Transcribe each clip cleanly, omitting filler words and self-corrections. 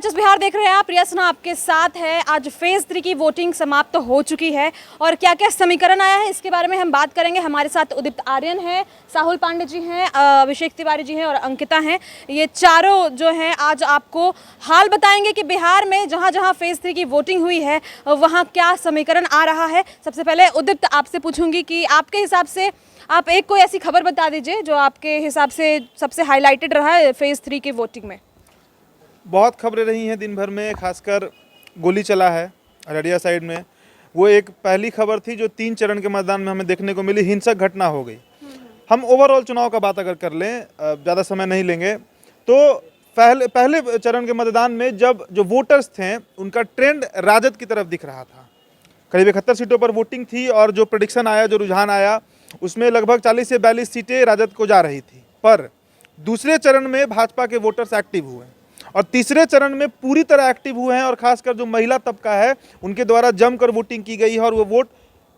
HS Bihar देख रहे हैं आप। रिया सिन्हा आपके साथ है। आज फेज 3 की वोटिंग समाप्त हो चुकी है और क्या क्या समीकरण आया है इसके बारे में हम बात करेंगे। हमारे साथ उदित आर्यन है, साहुल पांडे जी हैं, अभिषेक तिवारी जी हैं और अंकिता हैं। ये चारों जो हैं आज आपको हाल बताएंगे कि बिहार में जहां जहां फेज 3 की वोटिंग हुई है वहां क्या समीकरण आ रहा है। सबसे पहले उदित आपसे पूछूंगी कि आपके हिसाब से आप एक कोई ऐसी खबर बता दीजिए जो आपके हिसाब से सबसे हाईलाइटेड रहा है फेज 3 की वोटिंग में। बहुत खबरें रही हैं दिन भर में, खासकर गोली चला है अररिया साइड में। वो एक पहली खबर थी जो 3 चरण के मतदान में हमें देखने को मिली, हिंसक घटना हो गई। हम ओवरऑल चुनाव का बात अगर कर लें, ज़्यादा समय नहीं लेंगे, तो पहले चरण के मतदान में जब जो वोटर्स थे उनका ट्रेंड राजद की तरफ दिख रहा था। करीब 71 सीटों पर वोटिंग थी और जो प्रेडिक्शन आया, जो रुझान आया, उसमें लगभग 40 से 42 सीटें राजद को जा रही थी। पर दूसरे चरण में भाजपा के वोटर्स एक्टिव हुए और तीसरे चरण में पूरी तरह एक्टिव हुए हैं और खासकर जो महिला तबका है उनके द्वारा जमकर वोटिंग की गई है और वो वोट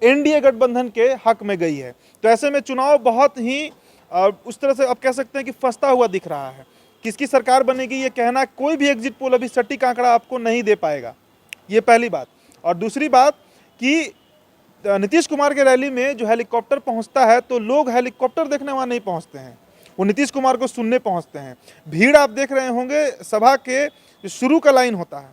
एनडीए गठबंधन के हक में गई है। तो ऐसे में चुनाव बहुत ही उस तरह से अब कह सकते हैं कि फंसता हुआ दिख रहा है। किसकी सरकार बनेगी ये कहना, कोई भी एग्जिट पोल अभी सटीक आंकड़ा आपको नहीं दे पाएगा। ये पहली बात। और दूसरी बात कि नीतीश कुमार के रैली में जो हेलीकॉप्टर पहुंचता है तो लोग हेलीकॉप्टर देखने वहाँ नहीं पहुंचते हैं, वो नीतीश कुमार को सुनने पहुंचते हैं। भीड़ आप देख रहे होंगे, सभा के जो शुरू का लाइन होता है,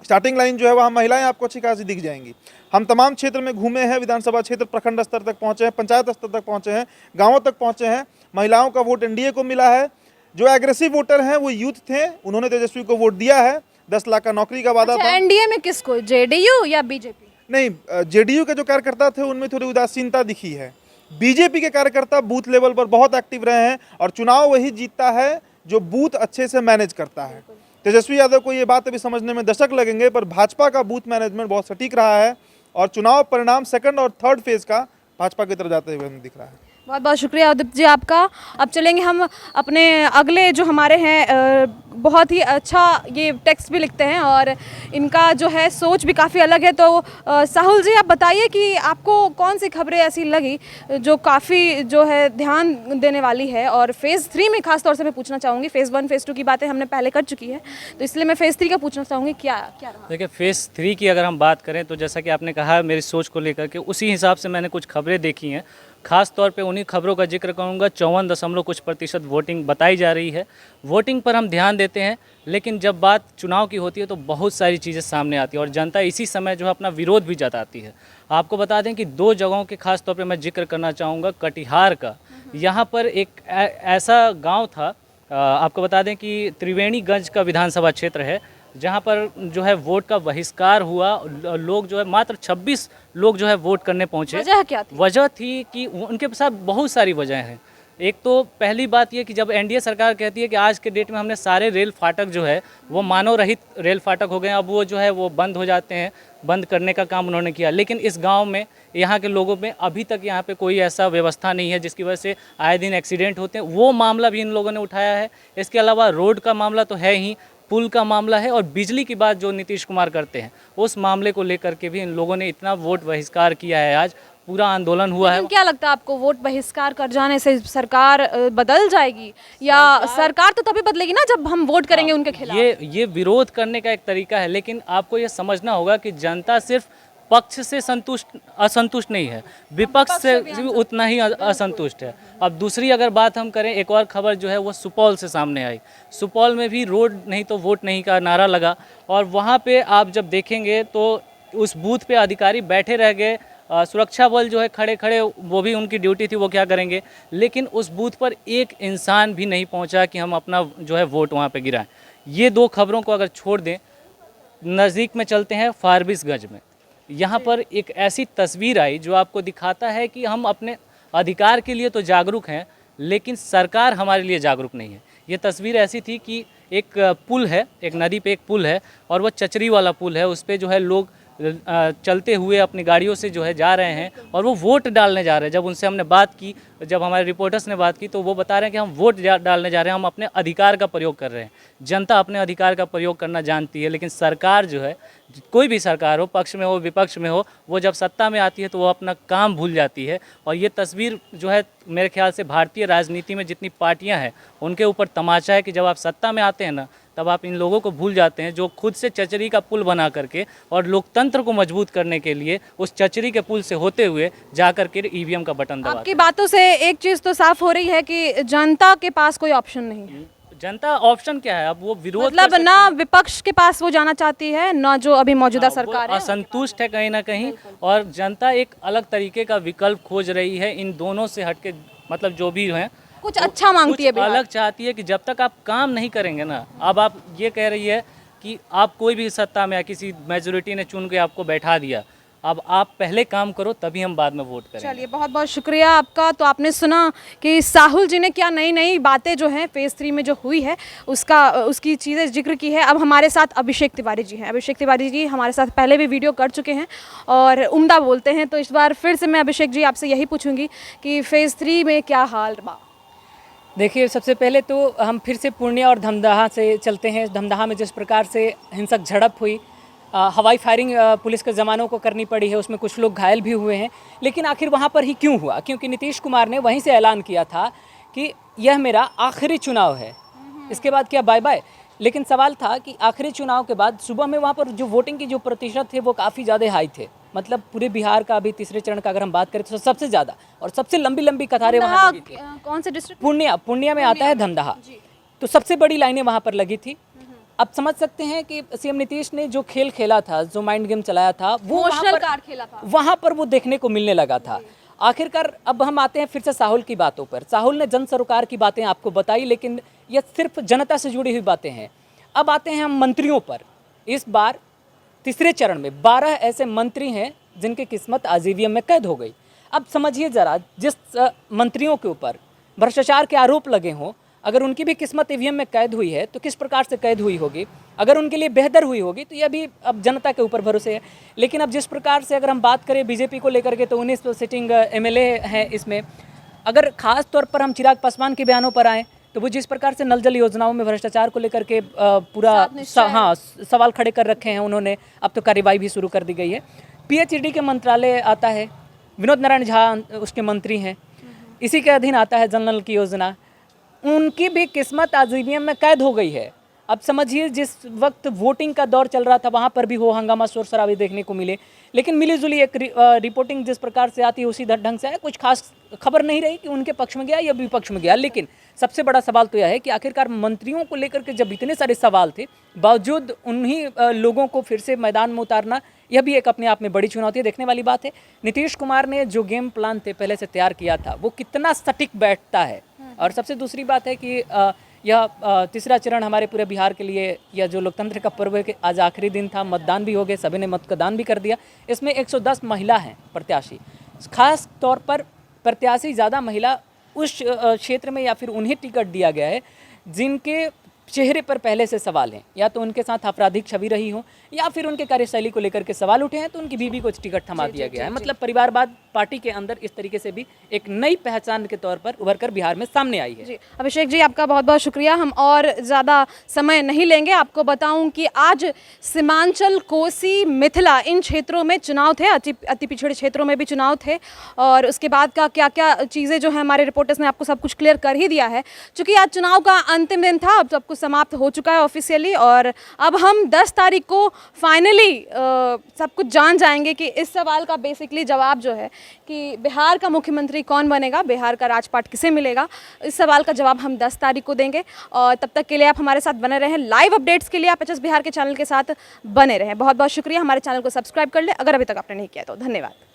स्टार्टिंग लाइन जो है वहाँ महिलाएं आपको अच्छी खासी दिख जाएंगी। हम तमाम क्षेत्र में घूमे हैं, विधानसभा क्षेत्र, प्रखंड स्तर तक पहुँचे हैं, पंचायत स्तर तक पहुँचे हैं, गाँवों तक पहुँचे हैं। महिलाओं का वोट एनडीए को मिला है। जो एग्रेसिव वोटर हैं वो यूथ थे, उन्होंने तेजस्वी को वोट दिया है। 10 लाख का नौकरी का वादा था। एनडीए में किसको, जेडीयू या बीजेपी? नहीं, जेडीयू के जो कार्यकर्ता थे उनमें थोड़ी उदासीनता दिखी है। बीजेपी के कार्यकर्ता बूथ लेवल पर बहुत एक्टिव रहे हैं और चुनाव वही जीतता है जो बूथ अच्छे से मैनेज करता है। तेजस्वी यादव को ये बात अभी समझने में दशक लगेंगे, पर भाजपा का बूथ मैनेजमेंट बहुत सटीक रहा है और चुनाव परिणाम सेकंड और थर्ड फेज का भाजपा की तरफ जाते हुए दिख रहा है। बहुत बहुत शुक्रिया उदित जी आपका। अब चलेंगे हम अपने अगले जो हमारे हैं, बहुत ही अच्छा ये टेक्स्ट भी लिखते हैं और इनका जो है सोच भी काफ़ी अलग है। तो साहुल जी आप बताइए कि आपको कौन सी खबरें ऐसी लगी जो काफ़ी जो है ध्यान देने वाली है। और फेज़ 3 में खास तौर से मैं पूछना चाहूँगी, फेज़ 1 फेज़ 2 की बातें हमने पहले कर चुकी है, तो इसलिए मैं फेज़ 3 का पूछना चाहूँगी क्या क्या रहा। देखिए, फेज़ 3 की अगर हम बात करें तो जैसा कि आपने कहा मेरी सोच को लेकर के, उसी हिसाब से मैंने कुछ खबरें देखी हैं। खास तौर पे उन्हीं खबरों का जिक्र करूंगा। 54% वोटिंग बताई जा रही है। वोटिंग पर हम ध्यान देते हैं, लेकिन जब बात चुनाव की होती है तो बहुत सारी चीज़ें सामने आती है और जनता इसी समय जो है अपना विरोध भी जताती है। आपको बता दें कि 2 जगहों के खास तौर पे मैं जिक्र करना चाहूँगा। कटिहार का, यहाँ पर एक ऐसा गाँव था, आपको बता दें कि त्रिवेणीगंज का विधानसभा क्षेत्र है, जहाँ पर जो है वोट का बहिष्कार हुआ। लोग जो है मात्र 26 लोग जो है वोट करने पहुँचे। वजह क्या थी? वजह थी कि उनके साथ बहुत सारी वजह हैं। एक तो पहली बात ये कि जब एनडीए सरकार कहती है कि आज के डेट में हमने सारे रेल फाटक जो है वो मानव रहित रेल फाटक हो गए, अब वो जो है वो बंद हो जाते हैं, बंद करने का काम उन्होंने किया। लेकिन इस गांव में, यहाँ के लोगों में अभी तक यहाँ पे कोई ऐसा व्यवस्था नहीं है जिसकी वजह से आए दिन एक्सीडेंट होते हैं। वो मामला भी इन लोगों ने उठाया है। इसके अलावा रोड का मामला तो है ही, पुल का मामला है और बिजली की बात जो नीतीश कुमार करते हैं उस मामले को लेकर के भी इन लोगों ने इतना वोट बहिष्कार किया है। आज पूरा आंदोलन हुआ है। क्या लगता है आपको, वोट बहिष्कार कर जाने से सरकार बदल जाएगी या सरकार तो तभी बदलेगी ना जब हम वोट करेंगे उनके खिलाफ? ये विरोध करने का एक तरीका है, लेकिन आपको ये समझना होगा कि जनता सिर्फ पक्ष से असंतुष्ट नहीं है, विपक्ष से भी उतना ही असंतुष्ट है। अब दूसरी अगर बात हम करें, एक और खबर जो है वो सुपौल से सामने आई। सुपौल में भी रोड नहीं तो वोट नहीं का नारा लगा और वहाँ पे आप जब देखेंगे तो उस बूथ पे अधिकारी बैठे रह गए, सुरक्षा बल जो है खड़े खड़े, वो भी उनकी ड्यूटी थी, वो क्या करेंगे। लेकिन उस बूथ पर एक इंसान भी नहीं पहुँचा कि हम अपना जो है वोट वहाँ पर गिराएं। ये 2 खबरों को अगर छोड़ दें, नज़दीक में चलते हैं फारबिसगंज में। यहाँ पर एक ऐसी तस्वीर आई जो आपको दिखाता है कि हम अपने अधिकार के लिए तो जागरूक हैं, लेकिन सरकार हमारे लिए जागरूक नहीं है। ये तस्वीर ऐसी थी कि एक पुल है, एक नदी पे एक पुल है और वो चचरी वाला पुल है। उस पर जो है लोग चलते हुए अपनी गाड़ियों से जो है जा रहे हैं और वो वोट डालने जा रहे हैं। जब उनसे हमने बात की, जब हमारे रिपोर्टर्स ने बात की, तो वो बता रहे हैं कि हम वोट डालने जा रहे हैं, हम अपने अधिकार का प्रयोग कर रहे हैं। जनता अपने अधिकार का प्रयोग करना जानती है, लेकिन सरकार जो है, कोई भी सरकार हो, पक्ष में हो विपक्ष में हो, वो जब सत्ता में आती है तो वो अपना काम भूल जाती है। और ये तस्वीर जो है मेरे ख्याल से भारतीय राजनीति में जितनी पार्टियां हैं उनके ऊपर तमाचा है कि जब आप सत्ता में आते हैं ना, तब आप इन लोगों को भूल जाते हैं जो खुद से चचरी का पुल बना करके और लोकतंत्र को मजबूत करने के लिए उस चचरी के पुल से होते हुए जा करके ईवीएम का बटन दबाते हैं। आपकी बातों से एक चीज़ तो साफ हो रही है कि जनता के पास कोई ऑप्शन नहीं है। जनता ऑप्शन क्या है? अब वो विरोध मतलब ना विपक्ष के पास वो जाना चाहती है, ना जो अभी मौजूदा सरकार है असंतुष्ट है कहीं ना कहीं, और जनता एक अलग तरीके का विकल्प खोज रही है इन दोनों से हटके, मतलब जो भी हैं कुछ अच्छा मांगती है कुछ अलग चाहती है कि जब तक आप काम नहीं करेंगे ना, अब आप ये कह रही है कि आप कोई भी सत्ता में या किसी मेजोरिटी ने चुन के आपको बैठा दिया, अब आप पहले काम करो तभी हम बाद में वोट करेंगे। चलिए, बहुत बहुत शुक्रिया आपका। तो आपने सुना कि साहुल जी ने क्या नई नई बातें जो हैं फेज़ 3 में जो हुई है उसकी चीज़ें जिक्र की है। अब हमारे साथ अभिषेक तिवारी जी हैं। अभिषेक तिवारी जी हमारे साथ पहले भी वीडियो कर चुके हैं और उम्दा बोलते हैं, तो इस बार फिर से मैं अभिषेक जी आपसे यही पूछूंगी कि फेज़ 3 में क्या हाल बा। देखिए, सबसे पहले तो हम फिर से पूर्णिया और धमदाहा से चलते हैं। धमदाहा में जिस प्रकार से हिंसक झड़प हुई, हवाई फायरिंग पुलिस के जवानों को करनी पड़ी है, उसमें कुछ लोग घायल भी हुए हैं, लेकिन आखिर वहाँ पर ही क्यों हुआ? क्योंकि नीतीश कुमार ने वहीं से ऐलान किया था कि यह मेरा आखिरी चुनाव है, इसके बाद क्या बाय बाय। लेकिन सवाल था कि आखिरी चुनाव के बाद सुबह में वहाँ पर जो वोटिंग की जो प्रतिशत थे वो काफ़ी ज़्यादा हाई थे। मतलब पूरे बिहार का अभी तीसरे चरण का अगर हम बात करें तो सबसे ज़्यादा और सबसे लंबी लंबी कतारें वहाँ लगी थी। कौन से डिस्ट्रिक्ट? पूर्णिया में आता है धमदाहा, तो सबसे बड़ी लाइनें वहाँ पर लगी थी। अब समझ सकते हैं कि सीएम नीतीश ने जो खेल खेला था, जो माइंड गेम चलाया था, वो इमोशनल कार्ड खेला था, वहाँ पर वो देखने को मिलने लगा था। आखिरकार अब हम आते हैं फिर से साहुल की बातों पर। साहुल ने जन सरोकार की बातें आपको बताई, लेकिन ये सिर्फ जनता से जुड़ी हुई बातें हैं। अब आते हैं हम मंत्रियों पर। इस बार तीसरे चरण में 12 ऐसे मंत्री हैं जिनकी किस्मत आज ईवीएम में कैद हो गई। अब समझिए ज़रा, जिस मंत्रियों के ऊपर भ्रष्टाचार के आरोप लगे हों, अगर उनकी भी किस्मत ईवीएम में कैद हुई है तो किस प्रकार से कैद हुई होगी? अगर उनके लिए बेहतर हुई होगी तो यह भी अब जनता के ऊपर भरोसे है। लेकिन अब जिस प्रकार से अगर हम बात करें बीजेपी को लेकर के, तो 19 सिटिंग एमएलए हैं इसमें। अगर खास तौर पर हम चिराग पासवान के बयानों पर आएँ तो वो जिस प्रकार से नल जल योजनाओं में भ्रष्टाचार को लेकर के पूरा सवाल खड़े कर रखे हैं उन्होंने, अब तो कार्रवाई भी शुरू कर दी गई है। पीएचईडी के मंत्रालय आता है, विनोद नारायण झा उसके मंत्री हैं, इसी के अधीन आता है जल नल की योजना। उनकी भी किस्मत आज ईवीएम में कैद हो गई है। अब समझिए, जिस वक्त वोटिंग का दौर चल रहा था वहाँ पर भी हो हंगामा शोर शराबे देखने को मिले, लेकिन मिली जुली एक रिपोर्टिंग जिस प्रकार से आती है उसी ढंग से है। कुछ खास खबर नहीं रही कि उनके पक्ष में गया या विपक्ष में गया। लेकिन सबसे बड़ा सवाल तो यह है कि आखिरकार मंत्रियों को लेकर के जब इतने सारे सवाल थे, बावजूद उन्हीं लोगों को फिर से मैदान में उतारना, यह भी एक अपने आप में बड़ी चुनौती है। देखने वाली बात है नीतीश कुमार ने जो गेम प्लान थे पहले से तैयार किया था वो कितना सटीक बैठता है। और सबसे दूसरी बात है कि यह तीसरा चरण हमारे पूरे बिहार के लिए, यह जो लोकतंत्र का पर्व है कि आज आखिरी दिन था, मतदान भी हो गए, सभी ने मतदान भी कर दिया। इसमें 110 महिला हैं प्रत्याशी। खास तौर पर प्रत्याशी ज़्यादा महिला उस क्षेत्र में या फिर उन्हें टिकट दिया गया है जिनके चेहरे पर पहले से सवाल हैं, या तो उनके साथ आपराधिक छवि रही हो या फिर उनके कार्यशैली को लेकर के सवाल उठे हैं, तो उनकी बीवी को टिकट थमा दिया गया है। मतलब परिवारवाद पार्टी के अंदर इस तरीके से भी एक नई पहचान के तौर पर उभर कर बिहार में सामने आई है। जी अभिषेक जी, आपका बहुत बहुत शुक्रिया। हम और ज़्यादा समय नहीं लेंगे। आपको बताऊं कि आज सीमांचल, कोसी, मिथिला इन क्षेत्रों में चुनाव थे, अति पिछड़े क्षेत्रों में भी चुनाव थे, और उसके बाद का क्या क्या चीज़ें जो है हमारे रिपोर्टर्स ने आपको सब कुछ क्लियर कर ही दिया है। चूँकि आज चुनाव का अंतिम दिन था, अब सब कुछ समाप्त हो चुका है ऑफिशियली, और अब हम 10 तारीख को फाइनली सब कुछ जान जाएंगे कि इस सवाल का बेसिकली जवाब जो है कि बिहार का मुख्यमंत्री कौन बनेगा, बिहार का राजपाट किसे मिलेगा। इस सवाल का जवाब हम 10 तारीख को देंगे, और तब तक के लिए आप हमारे साथ बने रहें। लाइव अपडेट्स के लिए आप एचएस बिहार के चैनल के साथ बने रहें। बहुत बहुत शुक्रिया। हमारे चैनल को सब्सक्राइब कर लें अगर अभी तक आपने नहीं किया तो। धन्यवाद।